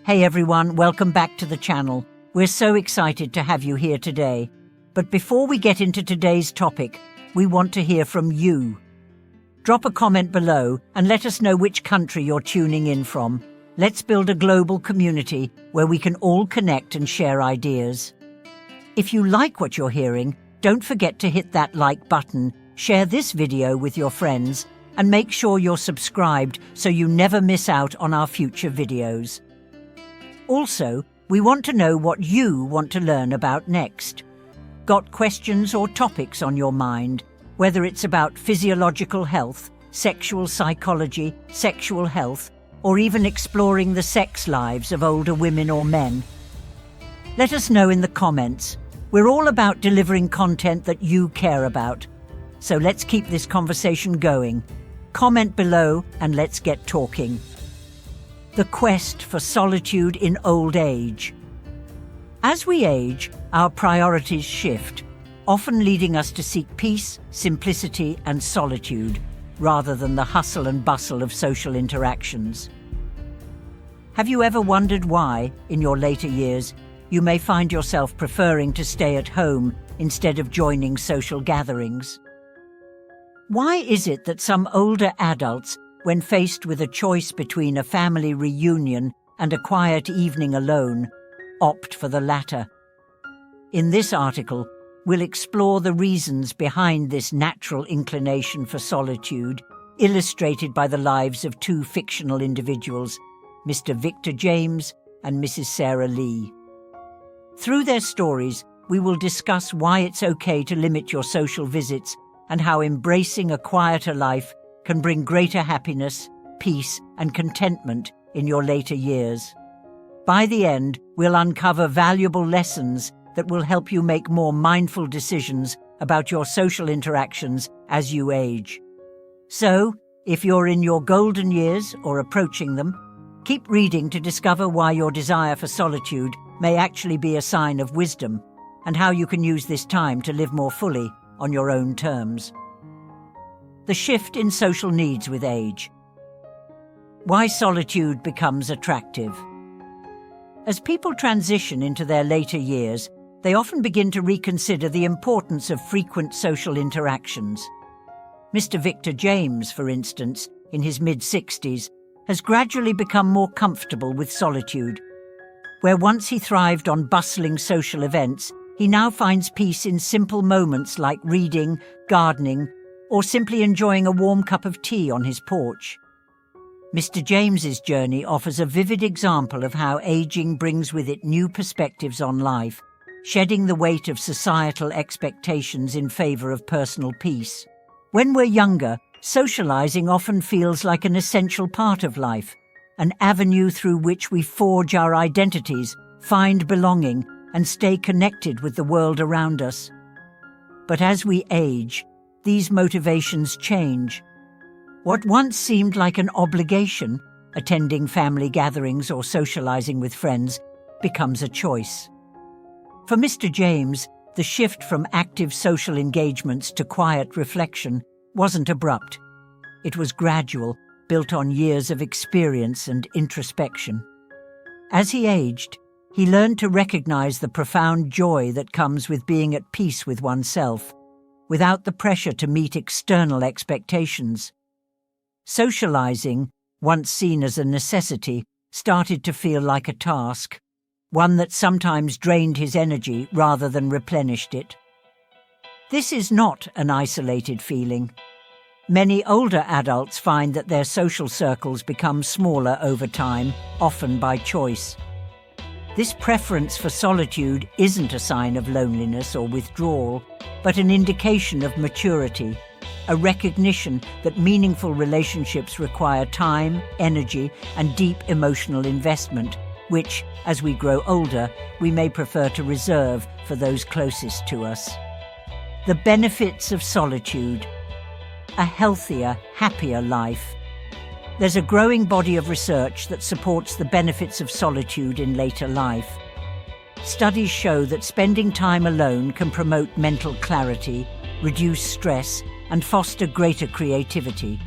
Hey everyone, welcome back to the channel. We're so excited to have you here today. But before we get into today's topic, we want to hear from you. Drop a comment below and let us know which country you're tuning in from. Let's build a global community where we can all connect and share ideas. If you like what you're hearing, don't forget to hit that like button, share this video with your friends, and make sure you're subscribed so you never miss out on our future videos. Also, we want to know what you want to learn about next. Got questions or topics on your mind, whether it's about physiological health, sexual psychology, sexual health, or even exploring the sex lives of older women or men? Let us know in the comments. We're all about delivering content that you care about. So let's keep this conversation going. Comment below and let's get talking. The quest for solitude in old age. As we age, our priorities shift, often leading us to seek peace, simplicity, and solitude, rather than the hustle and bustle of social interactions. Have you ever wondered why, in your later years, you may find yourself preferring to stay at home instead of joining social gatherings? Why is it that some older adults, when faced with a choice between a family reunion and a quiet evening alone, opt for the latter? In this article, we'll explore the reasons behind this natural inclination for solitude, illustrated by the lives of two fictional individuals, Mr. Victor James and Mrs. Sarah Lee. Through their stories, we will discuss why it's okay to limit your social visits and how embracing a quieter life can bring greater happiness, peace, and contentment in your later years. By the end, we'll uncover valuable lessons that will help you make more mindful decisions about your social interactions as you age. So, if you're in your golden years or approaching them, keep reading to discover why your desire for solitude may actually be a sign of wisdom, and how you can use this time to live more fully on your own terms. The shift in social needs with age. Why solitude becomes attractive. As people transition into their later years, they often begin to reconsider the importance of frequent social interactions. Mr. Victor James, for instance, in his mid-60s, has gradually become more comfortable with solitude. Where once he thrived on bustling social events, he now finds peace in simple moments like reading, gardening, or simply enjoying a warm cup of tea on his porch. Mr. James's journey offers a vivid example of how aging brings with it new perspectives on life, shedding the weight of societal expectations in favor of personal peace. When we're younger, socializing often feels like an essential part of life, an avenue through which we forge our identities, find belonging, and stay connected with the world around us. But as we age, these motivations change. What once seemed like an obligation, attending family gatherings or socializing with friends, becomes a choice. For Mr. James, the shift from active social engagements to quiet reflection wasn't abrupt. It was gradual, built on years of experience and introspection. As he aged, he learned to recognize the profound joy that comes with being at peace with oneself, without the pressure to meet external expectations. Socializing, once seen as a necessity, started to feel like a task, one that sometimes drained his energy rather than replenished it. This is not an isolated feeling. Many older adults find that their social circles become smaller over time, often by choice. This preference for solitude isn't a sign of loneliness or withdrawal, but an indication of maturity, a recognition that meaningful relationships require time, energy, and deep emotional investment, which, as we grow older, we may prefer to reserve for those closest to us. The benefits of solitude. A healthier, happier life. There's a growing body of research that supports the benefits of solitude in later life. Studies show that spending time alone can promote mental clarity, reduce stress, and foster greater creativity.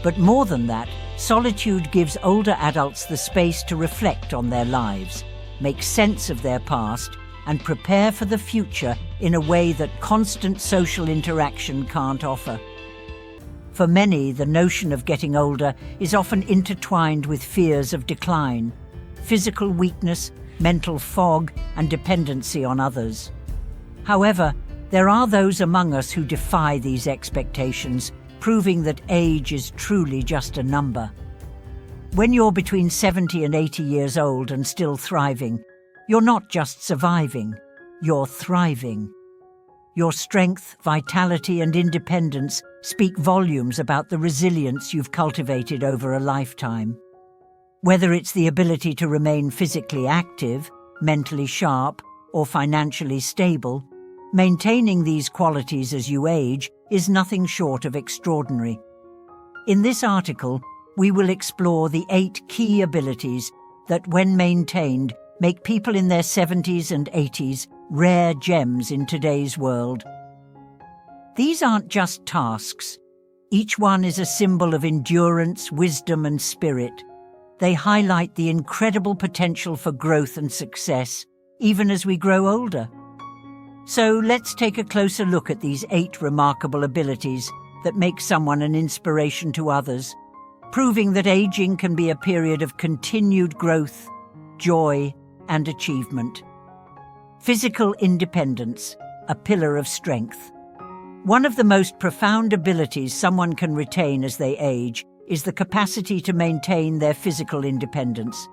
But more than that, Solitude gives older adults the space to reflect on their lives, make sense of their past, and prepare for the future in a way that constant social interaction can't offer. For many, the notion of getting older is often intertwined with fears of decline, physical weakness, mental fog, and dependency on others. However, there are those among us who defy these expectations, proving that age is truly just a number. When you're between 70 and 80 years old and still thriving, you're not just surviving, you're thriving. Your strength, vitality, and independence speak volumes about the resilience you've cultivated over a lifetime. Whether it's the ability to remain physically active, mentally sharp, or financially stable, maintaining these qualities as you age is nothing short of extraordinary. In this article, we will explore the 8 key abilities that, when maintained, make people in their 70s and 80s rare gems in today's world. These aren't just tasks. Each one is a symbol of endurance, wisdom, and spirit. They highlight the incredible potential for growth and success, even as we grow older. So let's take a closer look at these 8 remarkable abilities that make someone an inspiration to others, proving that aging can be a period of continued growth, joy, and achievement. Physical independence, a pillar of strength. One of the most profound abilities someone can retain as they age is the capacity to maintain their physical independence.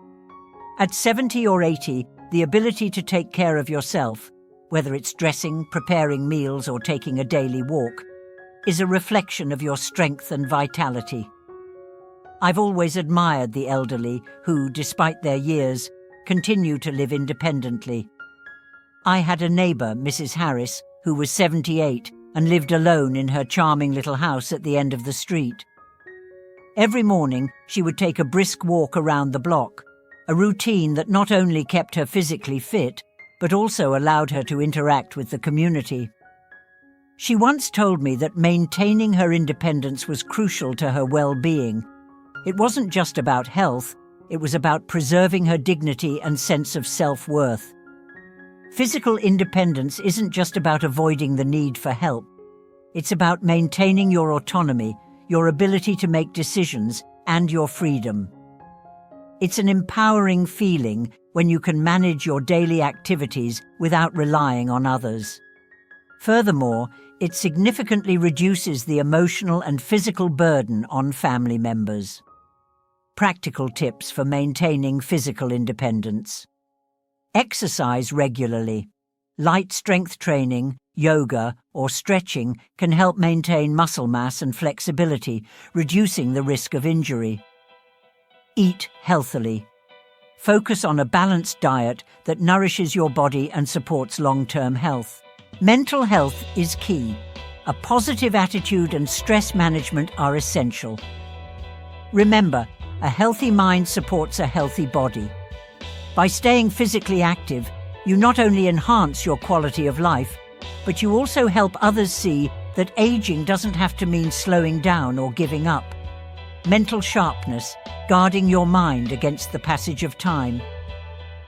At 70 or 80, the ability to take care of yourself, whether it's dressing, preparing meals, or taking a daily walk, is a reflection of your strength and vitality. I've always admired the elderly who, despite their years, continue to live independently. I had a neighbour, Mrs. Harris, who was 78 and lived alone in her charming little house at the end of the street. Every morning, she would take a brisk walk around the block, a routine that not only kept her physically fit, but also allowed her to interact with the community. She once told me that maintaining her independence was crucial to her well-being. It wasn't just about health, it was about preserving her dignity and sense of self-worth. Physical independence isn't just about avoiding the need for help. It's about maintaining your autonomy, your ability to make decisions, and your freedom. It's an empowering feeling when you can manage your daily activities without relying on others. Furthermore, it significantly reduces the emotional and physical burden on family members. Practical tips for maintaining physical independence. Exercise regularly. Light strength training, yoga, or stretching can help maintain muscle mass and flexibility, reducing the risk of injury. Eat healthily. Focus on a balanced diet that nourishes your body and supports long-term health. Mental health is key. A positive attitude and stress management are essential. Remember, a healthy mind supports a healthy body. By staying physically active, you not only enhance your quality of life, but you also help others see that aging doesn't have to mean slowing down or giving up. Mental sharpness, guarding your mind against the passage of time.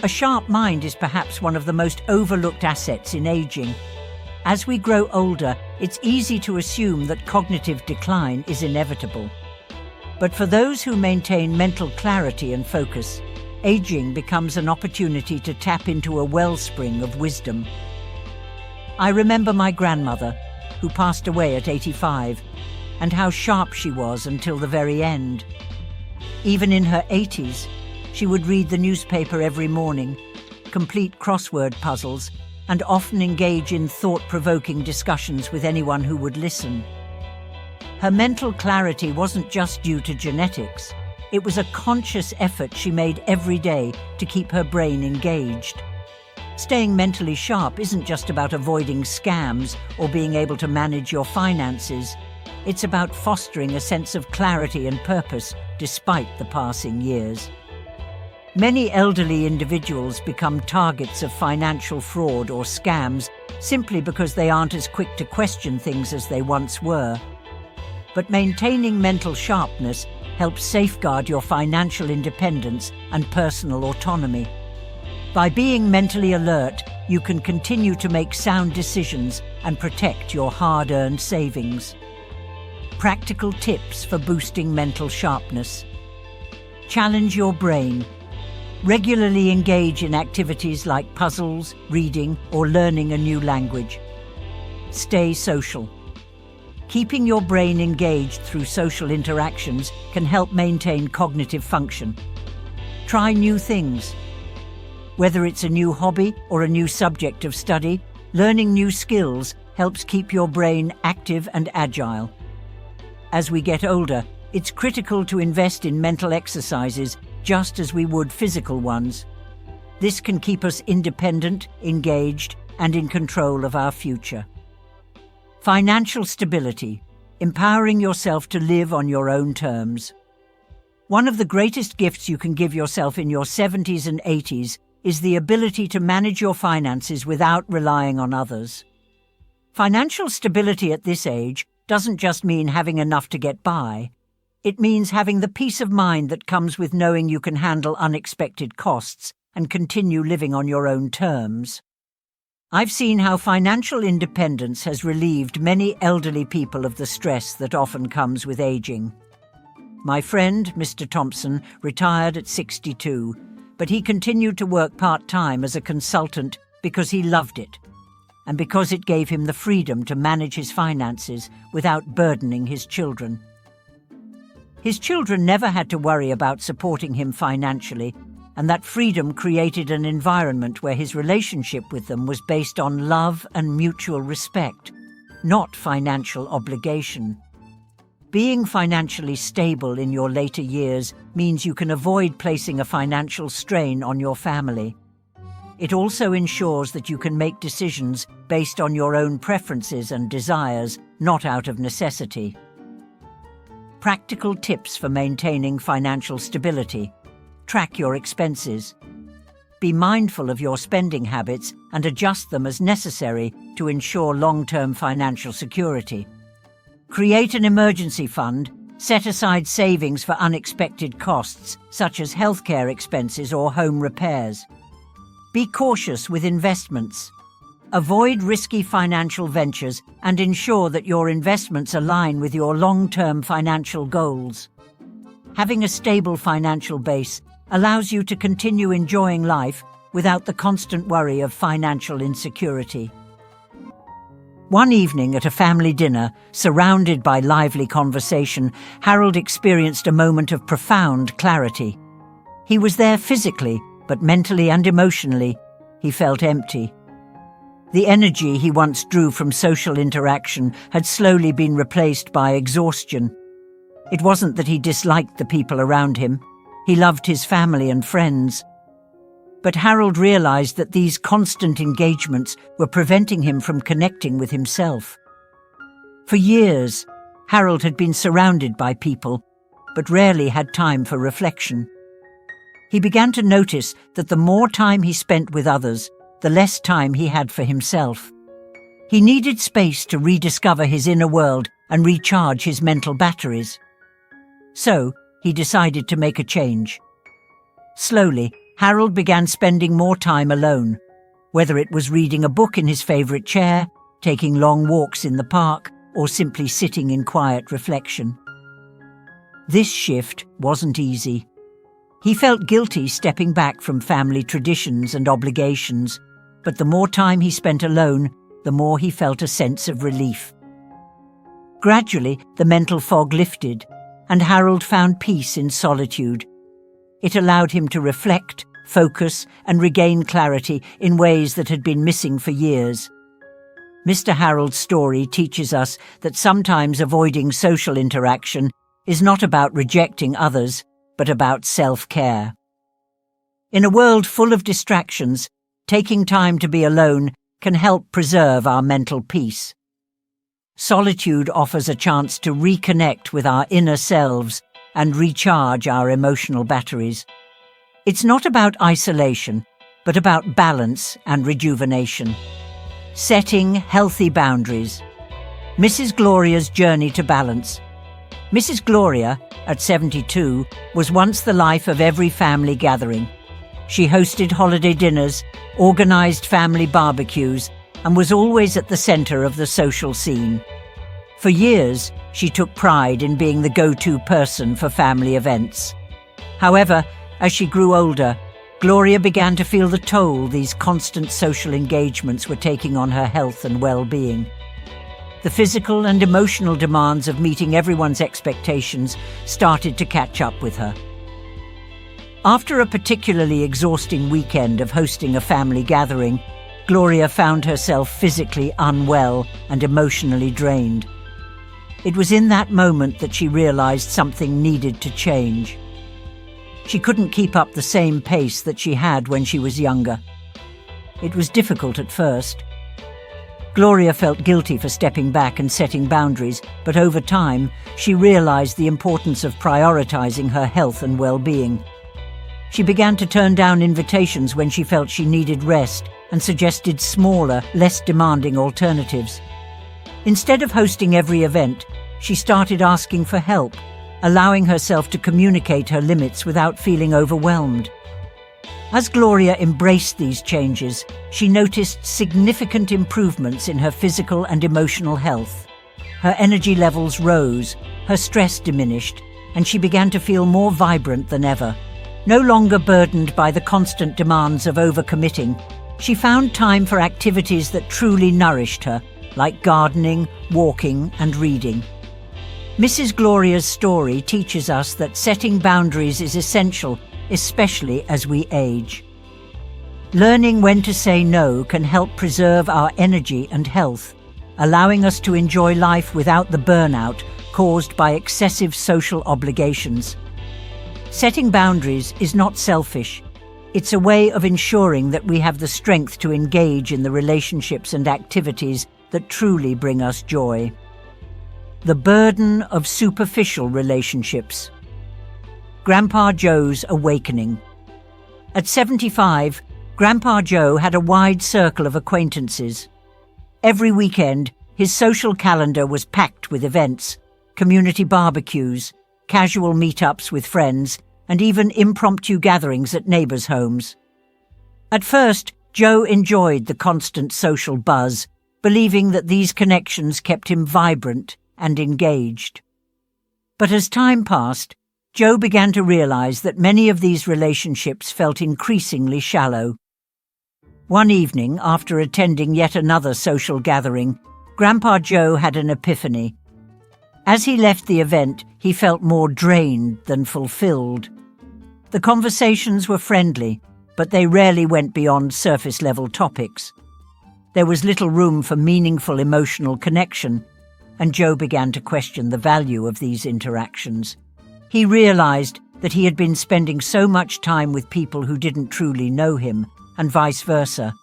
A sharp mind is perhaps one of the most overlooked assets in aging. As we grow older, it's easy to assume that cognitive decline is inevitable. But for those who maintain mental clarity and focus, aging becomes an opportunity to tap into a wellspring of wisdom. I remember my grandmother, who passed away at 85, and how sharp she was until the very end. Even in her 80s, she would read the newspaper every morning, complete crossword puzzles, and often engage in thought-provoking discussions with anyone who would listen. Her mental clarity wasn't just due to genetics. It was a conscious effort she made every day to keep her brain engaged. Staying mentally sharp isn't just about avoiding scams or being able to manage your finances. It's about fostering a sense of clarity and purpose despite the passing years. Many elderly individuals become targets of financial fraud or scams simply because they aren't as quick to question things as they once were. But maintaining mental sharpness helps safeguard your financial independence and personal autonomy. By being mentally alert, you can continue to make sound decisions and protect your hard-earned savings. Practical tips for boosting mental sharpness. Challenge your brain. Regularly engage in activities like puzzles, reading, or learning a new language. Stay social. Keeping your brain engaged through social interactions can help maintain cognitive function. Try new things. Whether it's a new hobby or a new subject of study, learning new skills helps keep your brain active and agile. As we get older, it's critical to invest in mental exercises just as we would physical ones. This can keep us independent, engaged, and in control of our future. Financial stability, empowering yourself to live on your own terms. One of the greatest gifts you can give yourself in your 70s and 80s is the ability to manage your finances without relying on others. Financial stability at this age doesn't just mean having enough to get by. It means having the peace of mind that comes with knowing you can handle unexpected costs and continue living on your own terms. I've seen how financial independence has relieved many elderly people of the stress that often comes with aging. My friend, Mr. Thompson, retired at 62, but he continued to work part-time as a consultant because he loved it, and because it gave him the freedom to manage his finances without burdening his children. His children never had to worry about supporting him financially, and that freedom created an environment where his relationship with them was based on love and mutual respect, not financial obligation. Being financially stable in your later years means you can avoid placing a financial strain on your family. It also ensures that you can make decisions based on your own preferences and desires, not out of necessity. Practical tips for maintaining financial stability. Track your expenses. Be mindful of your spending habits and adjust them as necessary to ensure long-term financial security. Create an emergency fund. Set aside savings for unexpected costs, such as healthcare expenses or home repairs. Be cautious with investments. Avoid risky financial ventures and ensure that your investments align with your long-term financial goals. Having a stable financial base allows you to continue enjoying life without the constant worry of financial insecurity. One evening at a family dinner, surrounded by lively conversation, Harold experienced a moment of profound clarity. He was there physically, but mentally and emotionally, he felt empty. The energy he once drew from social interaction had slowly been replaced by exhaustion. It wasn't that he disliked the people around him. He loved his family and friends. But Harold realized that these constant engagements were preventing him from connecting with himself. For years, Harold had been surrounded by people, but rarely had time for reflection. He began to notice that the more time he spent with others, the less time he had for himself. He needed space to rediscover his inner world and recharge his mental batteries. So, he decided to make a change. Slowly, Harold began spending more time alone, whether it was reading a book in his favorite chair, taking long walks in the park, or simply sitting in quiet reflection. This shift wasn't easy. He felt guilty stepping back from family traditions and obligations, but the more time he spent alone, the more he felt a sense of relief. Gradually, the mental fog lifted, and Harold found peace in solitude. It allowed him to reflect, focus, and regain clarity in ways that had been missing for years. Mr. Harold's story teaches us that sometimes avoiding social interaction is not about rejecting others, but about self-care. In a world full of distractions, taking time to be alone can help preserve our mental peace. Solitude offers a chance to reconnect with our inner selves and recharge our emotional batteries. It's not about isolation, but about balance and rejuvenation. Setting healthy boundaries. Mrs. Gloria's journey to balance. Mrs. Gloria, at 72, was once the life of every family gathering. She hosted holiday dinners, organized family barbecues, and was always at the center of the social scene. For years, she took pride in being the go-to person for family events. However, as she grew older, Gloria began to feel the toll these constant social engagements were taking on her health and well-being. The physical and emotional demands of meeting everyone's expectations started to catch up with her. After a particularly exhausting weekend of hosting a family gathering, Gloria found herself physically unwell and emotionally drained. It was in that moment that she realized something needed to change. She couldn't keep up the same pace that she had when she was younger. It was difficult at first. Gloria felt guilty for stepping back and setting boundaries, but over time, she realized the importance of prioritizing her health and well-being. She began to turn down invitations when she felt she needed rest and suggested smaller, less demanding alternatives. Instead of hosting every event, she started asking for help, allowing herself to communicate her limits without feeling overwhelmed. As Gloria embraced these changes, she noticed significant improvements in her physical and emotional health. Her energy levels rose, her stress diminished, and she began to feel more vibrant than ever. No longer burdened by the constant demands of overcommitting, she found time for activities that truly nourished her, like gardening, walking, and reading. Mrs. Gloria's story teaches us that setting boundaries is essential, especially as we age. Learning when to say no can help preserve our energy and health, allowing us to enjoy life without the burnout caused by excessive social obligations. Setting boundaries is not selfish. It's a way of ensuring that we have the strength to engage in the relationships and activities that truly bring us joy. The burden of superficial relationships. Grandpa Joe's awakening. At 75, Grandpa Joe had a wide circle of acquaintances. Every weekend, his social calendar was packed with events, community barbecues, casual meetups with friends, and even impromptu gatherings at neighbors' homes. At first, Joe enjoyed the constant social buzz, believing that these connections kept him vibrant and engaged. But as time passed, Joe began to realize that many of these relationships felt increasingly shallow. One evening, after attending yet another social gathering, Grandpa Joe had an epiphany. As he left the event, he felt more drained than fulfilled. The conversations were friendly, but they rarely went beyond surface-level topics. There was little room for meaningful emotional connection, and Joe began to question the value of these interactions. He realized that he had been spending so much time with people who didn't truly know him, and vice versa.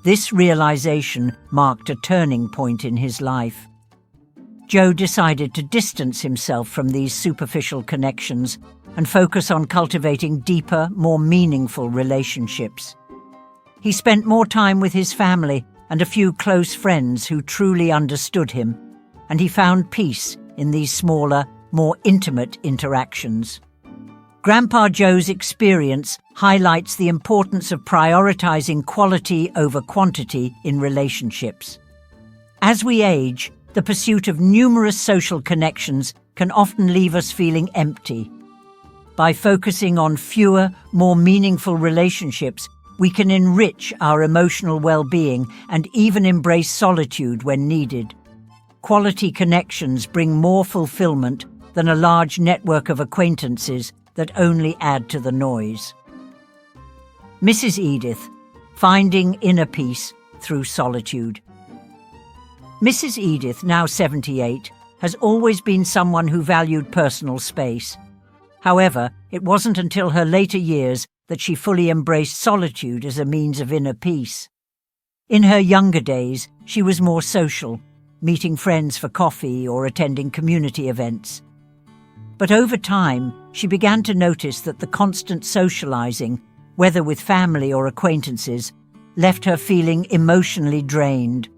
This realization marked a turning point in his life. Joe decided to distance himself from these superficial connections and focus on cultivating deeper, more meaningful relationships. He spent more time with his family and a few close friends who truly understood him, and he found peace in these smaller, more intimate interactions. Grandpa Joe's experience highlights the importance of prioritizing quality over quantity in relationships. As we age, the pursuit of numerous social connections can often leave us feeling empty. By focusing on fewer, more meaningful relationships, we can enrich our emotional well-being and even embrace solitude when needed. Quality connections bring more fulfillment than a large network of acquaintances that only add to the noise. Mrs. Edith, finding inner peace through solitude. Mrs. Edith, now 78, has always been someone who valued personal space. However, it wasn't until her later years that she fully embraced solitude as a means of inner peace. In her younger days, she was more social, meeting friends for coffee or attending community events. But over time, she began to notice that the constant socializing, whether with family or acquaintances, left her feeling emotionally drained.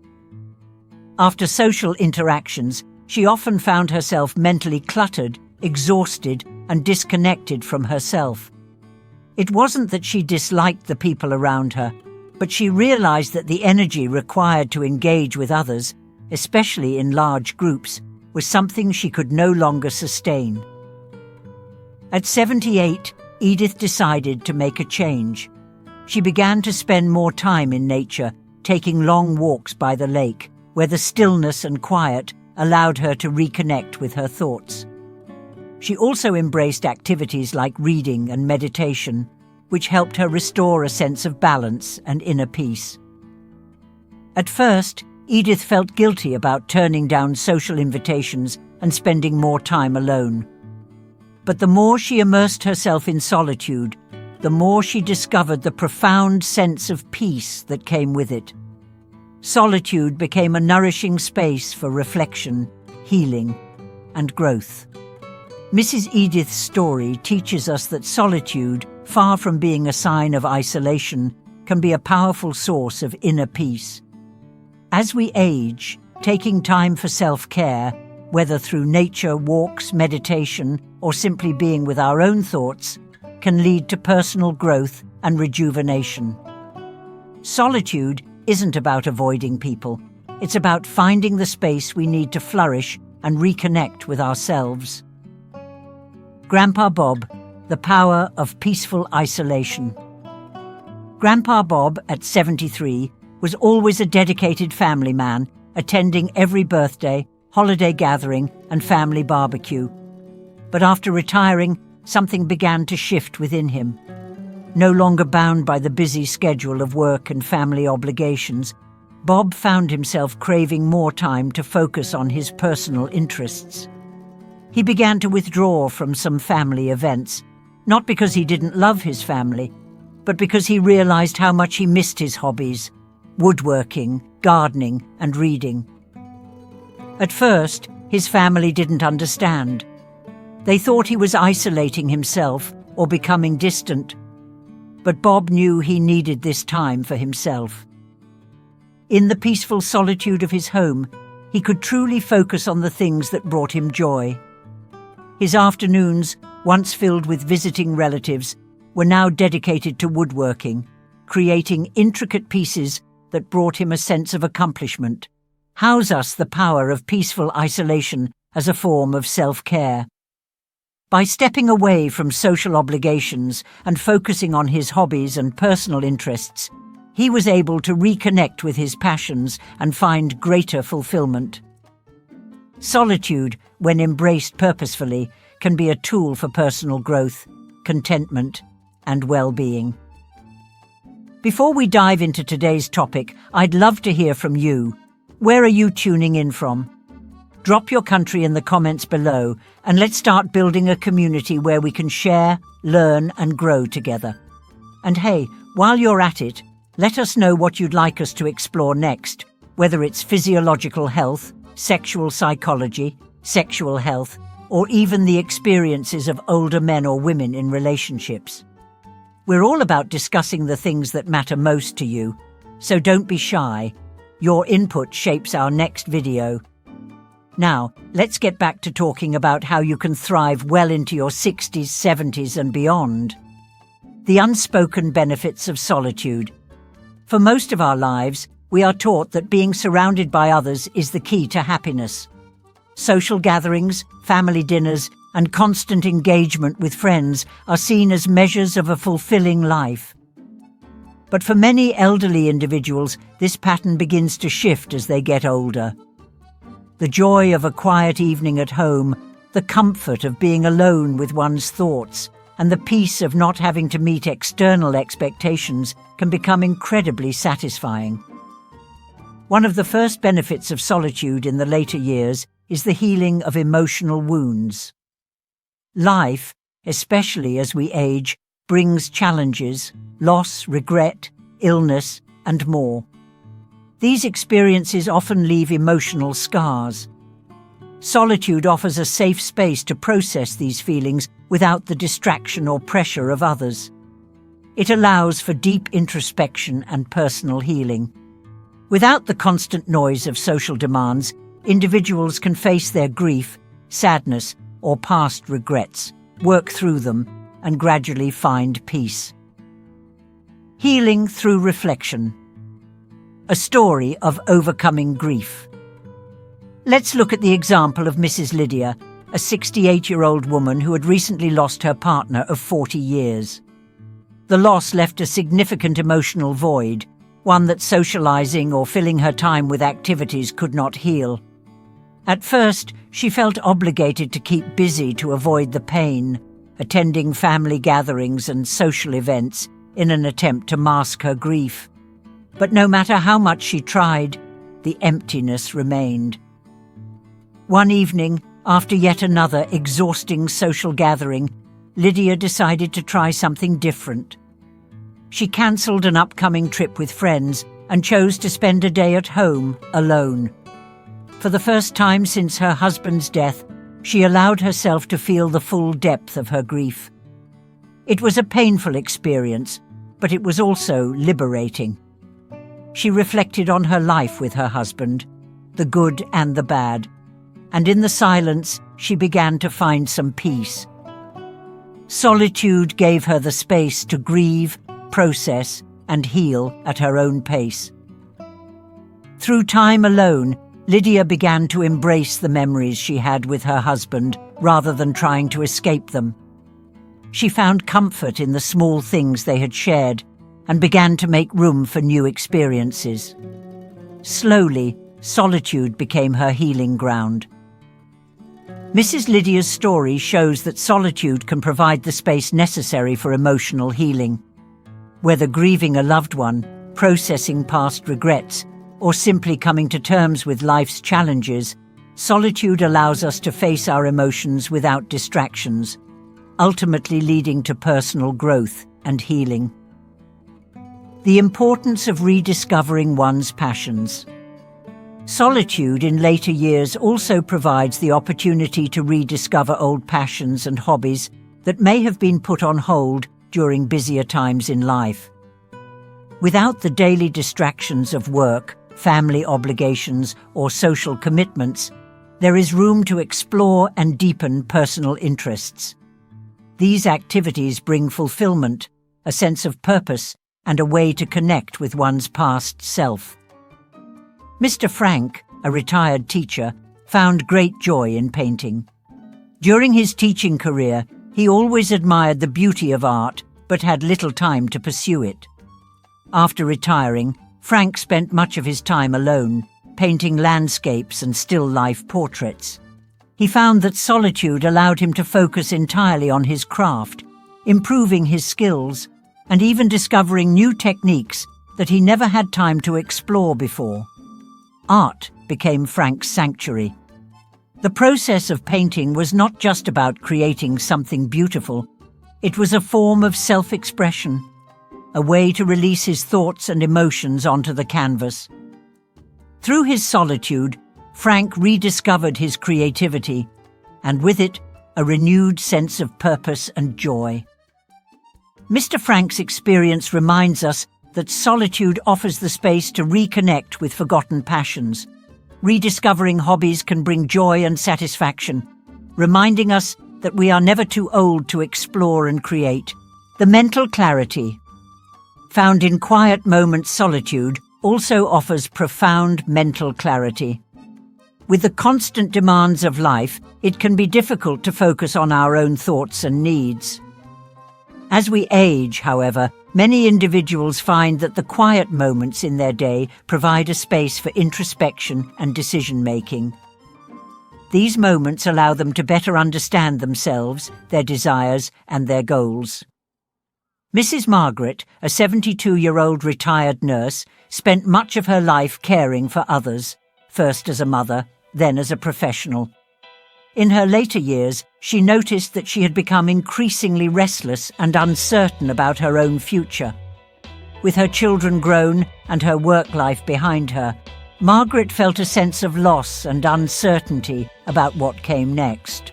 After social interactions, she often found herself mentally cluttered, exhausted, and disconnected from herself. It wasn't that she disliked the people around her, but she realized that the energy required to engage with others, especially in large groups, was something she could no longer sustain. At 78, Edith decided to make a change. She began to spend more time in nature, taking long walks by the lake, where the stillness and quiet allowed her to reconnect with her thoughts. She also embraced activities like reading and meditation, which helped her restore a sense of balance and inner peace. At first, Edith felt guilty about turning down social invitations and spending more time alone. But the more she immersed herself in solitude, the more she discovered the profound sense of peace that came with it. Solitude became a nourishing space for reflection, healing, and growth. Mrs. Edith's story teaches us that solitude, far from being a sign of isolation, can be a powerful source of inner peace. As we age, taking time for self-care, whether through nature, walks, meditation, or simply being with our own thoughts, can lead to personal growth and rejuvenation. Solitude isn't about avoiding people. It's about finding the space we need to flourish and reconnect with ourselves. Grandpa Bob, the power of peaceful isolation. Grandpa Bob, at 73, was always a dedicated family man, attending every birthday, holiday gathering, and family barbecue. But after retiring, something began to shift within him. No longer bound by the busy schedule of work and family obligations, Bob found himself craving more time to focus on his personal interests. He began to withdraw from some family events, not because he didn't love his family, but because he realized how much he missed his hobbies: woodworking, gardening, and reading. At first, his family didn't understand. They thought he was isolating himself or becoming distant. But Bob knew he needed this time for himself. In the peaceful solitude of his home, he could truly focus on the things that brought him joy. His afternoons, once filled with visiting relatives, were now dedicated to woodworking, creating intricate pieces that brought him a sense of accomplishment. House us the power of peaceful isolation as a form of self-care. By stepping away from social obligations and focusing on his hobbies and personal interests, he was able to reconnect with his passions and find greater fulfillment. Solitude, when embraced purposefully, can be a tool for personal growth, contentment, and well-being. Before we dive into today's topic, I'd love to hear from you. Where are you tuning in from? Drop your country in the comments below, and let's start building a community where we can share, learn, and grow together. And hey, while you're at it, let us know what you'd like us to explore next, whether it's physiological health, sexual psychology, sexual health, or even the experiences of older men or women in relationships. We're all about discussing the things that matter most to you, so don't be shy. Your input shapes our next video. Now, let's get back to talking about how you can thrive well into your 60s, 70s, and beyond. The unspoken benefits of solitude. For most of our lives, we are taught that being surrounded by others is the key to happiness. Social gatherings, family dinners, and constant engagement with friends are seen as measures of a fulfilling life. But for many elderly individuals, this pattern begins to shift as they get older. The joy of a quiet evening at home, the comfort of being alone with one's thoughts, and the peace of not having to meet external expectations can become incredibly satisfying. One of the first benefits of solitude in the later years is the healing of emotional wounds. Life, especially as we age, brings challenges, loss, regret, illness, and more. These experiences often leave emotional scars. Solitude offers a safe space to process these feelings without the distraction or pressure of others. It allows for deep introspection and personal healing. Without the constant noise of social demands, individuals can face their grief, sadness, or past regrets, work through them, and gradually find peace. Healing through reflection. A story of overcoming grief. Let's look at the example of Mrs. Lydia, a 68-year-old woman who had recently lost her partner of 40 years. The loss left a significant emotional void, one that socializing or filling her time with activities could not heal. At first, she felt obligated to keep busy to avoid the pain, attending family gatherings and social events in an attempt to mask her grief. But no matter how much she tried, the emptiness remained. One evening, after yet another exhausting social gathering, Lydia decided to try something different. She cancelled an upcoming trip with friends and chose to spend a day at home, alone. For the first time since her husband's death, she allowed herself to feel the full depth of her grief. It was a painful experience, but it was also liberating. She reflected on her life with her husband, the good and the bad, and in the silence she began to find some peace. Solitude gave her the space to grieve, process, and heal at her own pace. Through time alone, Lydia began to embrace the memories she had with her husband rather than trying to escape them. She found comfort in the small things they had shared and began to make room for new experiences. Slowly, solitude became her healing ground. Mrs. Lydia's story shows that solitude can provide the space necessary for emotional healing. Whether grieving a loved one, processing past regrets, or simply coming to terms with life's challenges, solitude allows us to face our emotions without distractions, ultimately leading to personal growth and healing. The importance of rediscovering one's passions. Solitude in later years also provides the opportunity to rediscover old passions and hobbies that may have been put on hold during busier times in life. Without the daily distractions of work, family obligations, or social commitments, there is room to explore and deepen personal interests. These activities bring fulfillment, a sense of purpose, and a way to connect with one's past self. Mr. Frank, a retired teacher, found great joy in painting. During his teaching career, he always admired the beauty of art, but had little time to pursue it. After retiring, Frank spent much of his time alone, painting landscapes and still life portraits. He found that solitude allowed him to focus entirely on his craft, improving his skills, and even discovering new techniques that he never had time to explore before. Art became Frank's sanctuary. The process of painting was not just about creating something beautiful. It was a form of self-expression, a way to release his thoughts and emotions onto the canvas. Through his solitude, Frank rediscovered his creativity, and with it, a renewed sense of purpose and joy. Mr. Frank's experience reminds us that solitude offers the space to reconnect with forgotten passions. Rediscovering hobbies can bring joy and satisfaction, reminding us that we are never too old to explore and create. The mental clarity found in quiet moments, solitude also offers profound mental clarity. With the constant demands of life, it can be difficult to focus on our own thoughts and needs. As we age, however, many individuals find that the quiet moments in their day provide a space for introspection and decision-making. These moments allow them to better understand themselves, their desires, and their goals. Mrs. Margaret, a 72-year-old retired nurse, spent much of her life caring for others, first as a mother, then as a professional. In her later years, she noticed that she had become increasingly restless and uncertain about her own future. With her children grown and her work life behind her, Margaret felt a sense of loss and uncertainty about what came next.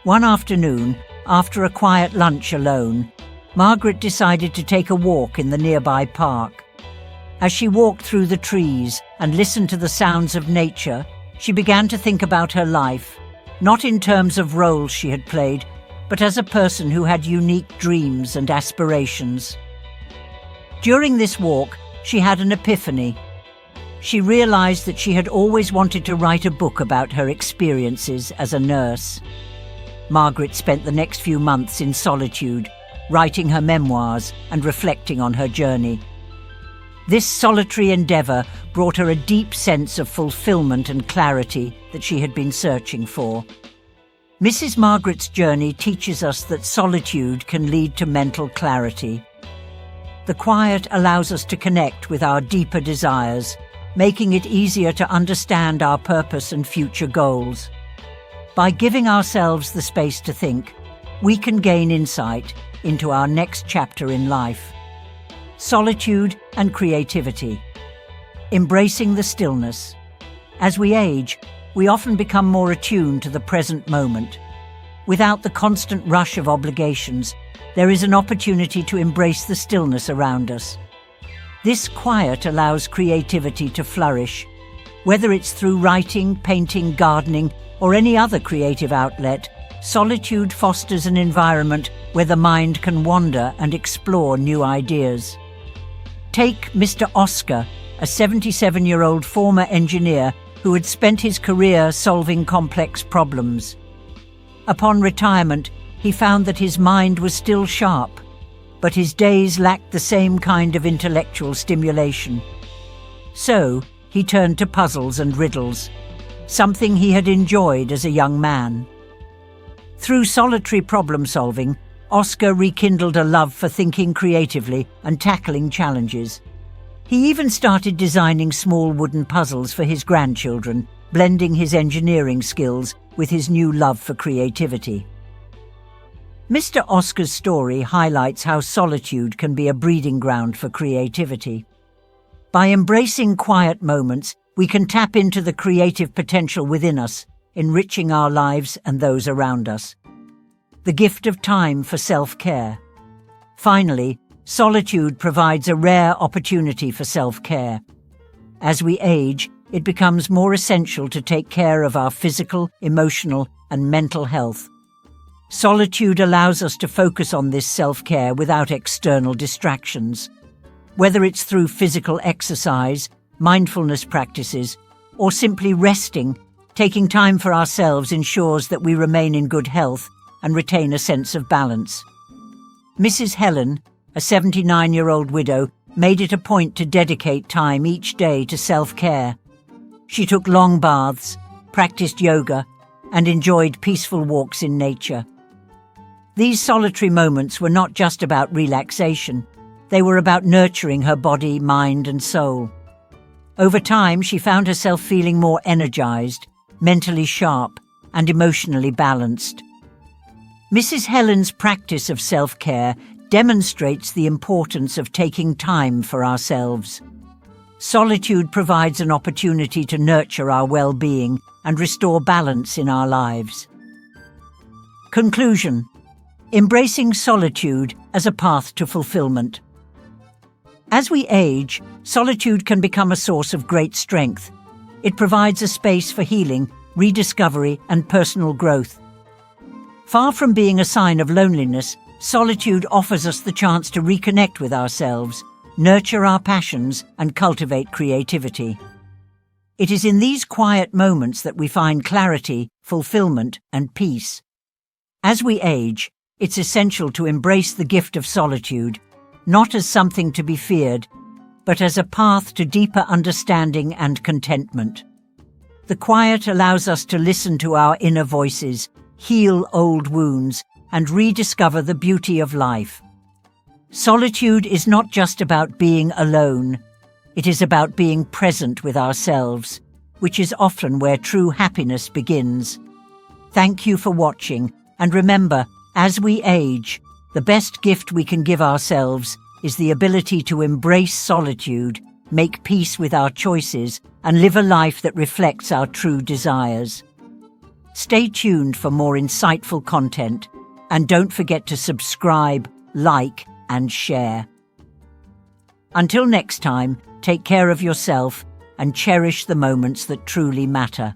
One afternoon, after a quiet lunch alone, Margaret decided to take a walk in the nearby park. As she walked through the trees and listened to the sounds of nature, she began to think about her life, not in terms of roles she had played, but as a person who had unique dreams and aspirations. During this walk, she had an epiphany. She realized that she had always wanted to write a book about her experiences as a nurse. Margaret spent the next few months in solitude, writing her memoirs and reflecting on her journey. This solitary endeavor brought her a deep sense of fulfillment and clarity that she had been searching for. Mrs. Margaret's journey teaches us that solitude can lead to mental clarity. The quiet allows us to connect with our deeper desires, making it easier to understand our purpose and future goals. By giving ourselves the space to think, we can gain insight into our next chapter in life. Solitude and creativity. Embracing the stillness. As we age, we often become more attuned to the present moment. Without the constant rush of obligations, there is an opportunity to embrace the stillness around us. This quiet allows creativity to flourish. Whether it's through writing, painting, gardening, or any other creative outlet, solitude fosters an environment where the mind can wander and explore new ideas. Take Mr. Oscar, a 77-year-old former engineer who had spent his career solving complex problems. Upon retirement, he found that his mind was still sharp, but his days lacked the same kind of intellectual stimulation. So, he turned to puzzles and riddles, something he had enjoyed as a young man. Through solitary problem-solving, Oscar rekindled a love for thinking creatively and tackling challenges. He even started designing small wooden puzzles for his grandchildren, blending his engineering skills with his new love for creativity. Mr. Oscar's story highlights how solitude can be a breeding ground for creativity. By embracing quiet moments, we can tap into the creative potential within us, enriching our lives and those around us. The gift of time for self-care. Finally, solitude provides a rare opportunity for self-care. As we age, it becomes more essential to take care of our physical, emotional, and mental health. Solitude allows us to focus on this self-care without external distractions. Whether it's through physical exercise, mindfulness practices, or simply resting, taking time for ourselves ensures that we remain in good health and retain a sense of balance. Mrs. Helen, a 79-year-old widow, made it a point to dedicate time each day to self-care. She took long baths, practiced yoga, and enjoyed peaceful walks in nature. These solitary moments were not just about relaxation. They were about nurturing her body, mind, and soul. Over time, she found herself feeling more energized, mentally sharp, and emotionally balanced. Mrs. Helen's practice of self-care demonstrates the importance of taking time for ourselves. Solitude provides an opportunity to nurture our well-being and restore balance in our lives. Conclusion: embracing solitude as a path to fulfillment. As we age, solitude can become a source of great strength. It provides a space for healing, rediscovery, and personal growth. Far from being a sign of loneliness, solitude offers us the chance to reconnect with ourselves, nurture our passions, and cultivate creativity. It is in these quiet moments that we find clarity, fulfillment, and peace. As we age, it's essential to embrace the gift of solitude, not as something to be feared, but as a path to deeper understanding and contentment. The quiet allows us to listen to our inner voices, heal old wounds, and rediscover the beauty of life. Solitude is not just about being alone. It is about being present with ourselves, which is often where true happiness begins. Thank you for watching, and remember, as we age, the best gift we can give ourselves is the ability to embrace solitude, make peace with our choices, and live a life that reflects our true desires. Stay tuned for more insightful content, and don't forget to subscribe, like, and share. Until next time, take care of yourself, and cherish the moments that truly matter.